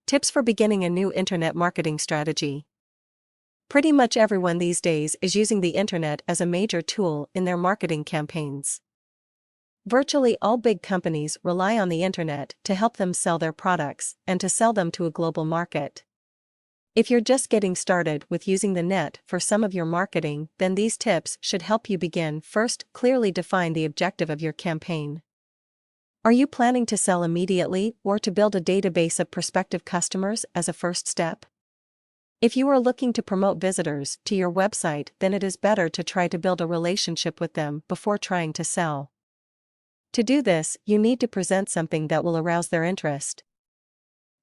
Tips for beginning a new internet marketing strategy. Pretty much everyone these days is using the internet as a major tool in their marketing campaigns. Virtually all big companies rely on the internet to help them sell their products and to sell them to a global market. If you're just getting started with using the net for some of your marketing, then these tips should help you begin. First, clearly define the objective of your campaign. Are you planning to sell immediately or to build a database of prospective customers as a first step? If you are looking to promote visitors to your website, then it is better to try to build a relationship with them before trying to sell. To do this, you need to present something that will arouse their interest.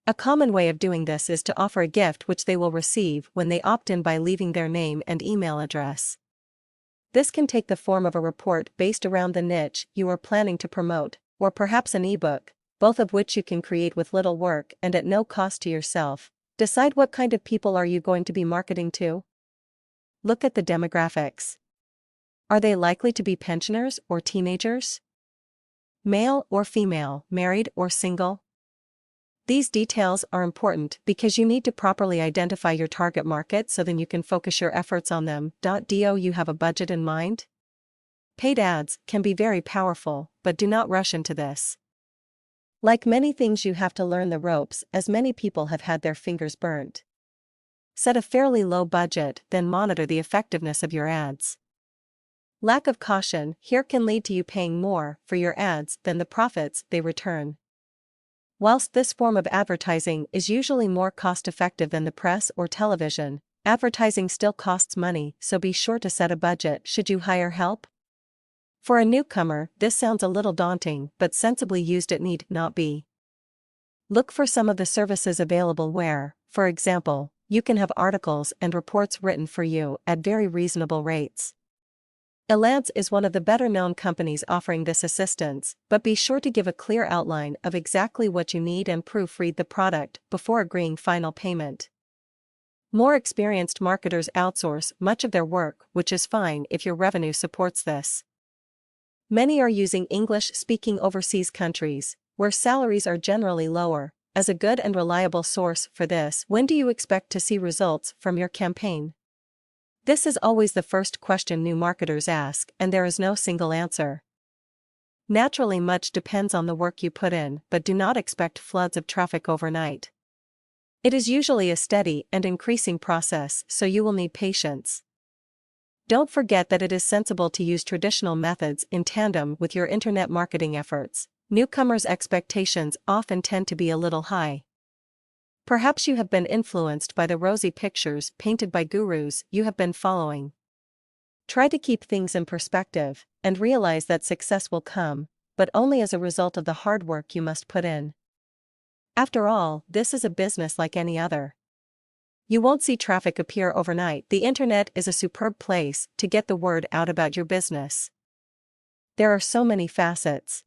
A common way of doing this is to offer a gift which they will receive when they opt in by leaving their name and email address. This can take the form of a report based around the niche you are planning to promote, or perhaps an ebook, both of which you can create with little work and at no cost to yourself. Decide what kind of people are you going to be marketing to. Look at the demographics. Are they likely to be pensioners or teenagers? Male or female, married or single? These details are important because you need to properly identify your target market so then you can focus your efforts on them. Do you have a budget in mind? Paid ads can be very powerful, but do not rush into this. Like many things, you have to learn the ropes, as many people have had their fingers burnt. Set a fairly low budget, then monitor the effectiveness of your ads. Lack of caution here can lead to you paying more for your ads than the profits they return. Whilst this form of advertising is usually more cost-effective than the press or television, advertising still costs money, so be sure to set a budget should you hire help. For a newcomer, this sounds a little daunting, but sensibly used it need not be. Look for some of the services available where, for example, you can have articles and reports written for you at very reasonable rates. Elance is one of the better-known companies offering this assistance, but be sure to give a clear outline of exactly what you need and proofread the product before agreeing final payment. More experienced marketers outsource much of their work, which is fine if your revenue supports this. Many are using English-speaking overseas countries, where salaries are generally lower, as a good and reliable source for this. When do you expect to see results from your campaign? This is always the first question new marketers ask, and there is no single answer. Naturally, much depends on the work you put in, but do not expect floods of traffic overnight. It is usually a steady and increasing process, so you will need patience. Don't forget that it is sensible to use traditional methods in tandem with your internet marketing efforts. Newcomers' expectations often tend to be a little high. Perhaps you have been influenced by the rosy pictures painted by gurus you have been following. Try to keep things in perspective and realize that success will come, but only as a result of the hard work you must put in. After all, this is a business like any other. You won't see traffic appear overnight. The internet is a superb place to get the word out about your business. There are so many facets.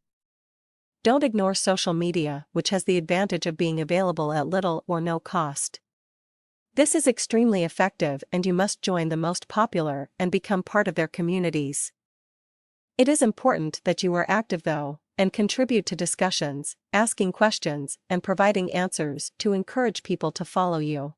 Don't ignore social media, which has the advantage of being available at little or no cost. This is extremely effective, and you must join the most popular and become part of their communities. It is important that you are active though, and contribute to discussions, asking questions, and providing answers to encourage people to follow you.